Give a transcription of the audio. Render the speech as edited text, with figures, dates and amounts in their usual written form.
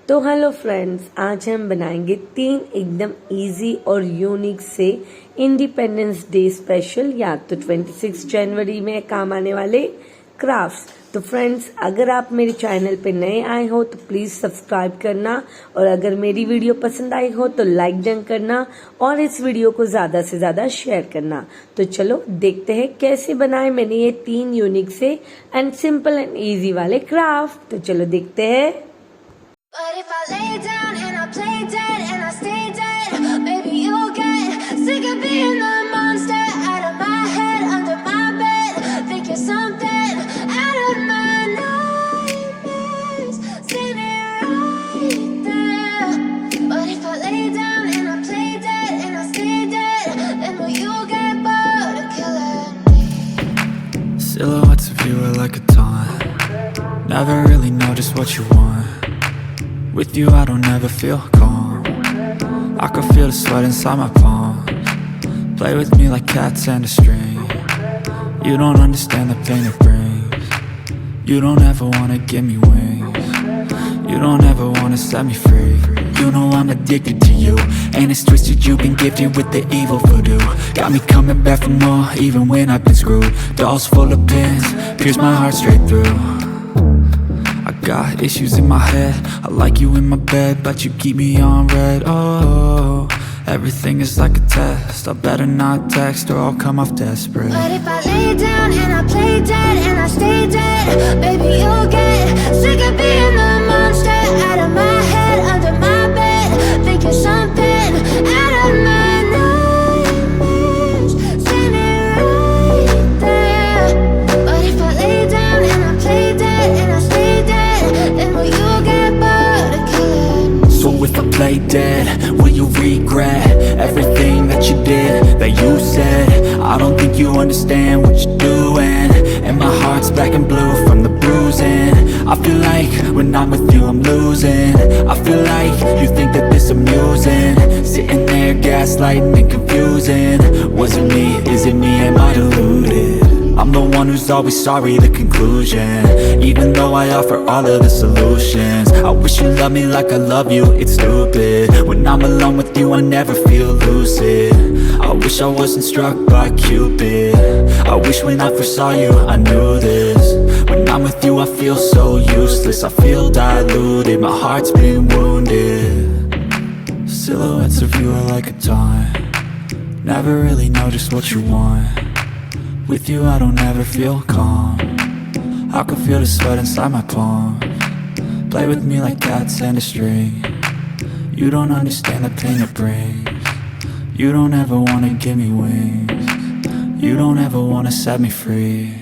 तो hello friends, आज हम बनाएंगे 3 एकदम इजी और यूनिक से इंडिपेंडेंस डे स्पेशल या तो 26 जनवरी में काम आने वाले क्राफ्ट्स। तो फ्रेंड्स, अगर आप मेरे चैनल पे नए आए हो तो प्लीज़ सब्सक्राइब करना, और अगर मेरी वीडियो पसंद आई हो तो लाइक डन करना और इस वीडियो को ज़्यादा से ज़्यादा शेयर करना। तो चलो देखते हैं कैसे बनाए मैंने ये 3 यूनिक से एंड सिंपल एंड ईजी वाले क्राफ्ट। तो चलो देखते हैं। But if I lay down and I play dead and I stay dead, maybe you'll get sick of being the monster out of my head, under my bed. Think you're something out of my nightmares, standing right there. But if I lay down and I play dead and I stay dead, then will you get bored of killing me? Silhouettes of you are like a taunt. Never really know just what you want. With you I don't ever feel calm. I can feel the sweat inside my palms. Play with me like cats and a string. You don't understand the pain it brings. You don't ever wanna give me wings. You don't ever wanna set me free. You know I'm addicted to you, and it's twisted, you've been gifted with the evil voodoo. Got me coming back for more, even when I've been screwed. Dolls full of pins, pierce my heart straight through. I got issues in my head, I like you in my bed, but you keep me on red. Oh, everything is like a test, I better not text or I'll come off desperate. But if I lay down and I play dead and I stay dead, baby you'll get sick of being the monster out of my head, under my bed. Think you're something out of my nightmares, standing right there. But if I lay down and I play dead and I stay dead, then will you get bored of killing me? So if I play dead, will you regret everything that you did, that you said? I don't think you understand what you're doing, and my heart's black and blue from the bruising. I feel like when I'm with you I'm losing. I feel like you think that this amusing, sitting there gaslighting and confusing. Was it me? Is it me? Am I deluded? I'm the one who's always sorry, the conclusion, even though I offer all of the solutions. I wish you loved me like I love you, it's stupid. When I'm alone with you I never feel lucid. I wish I wasn't struck by Cupid. I wish when I first saw you I knew this. When I'm with you I feel so useless, I feel diluted, my heart's been wounded. Silhouettes of you are like a taunt. Never really know just what you want. With you I don't ever feel calm. I can feel the sweat inside my palms. Play with me like cats and a string. You don't understand the pain it brings. You don't ever wanna give me wings. You don't ever wanna set me free.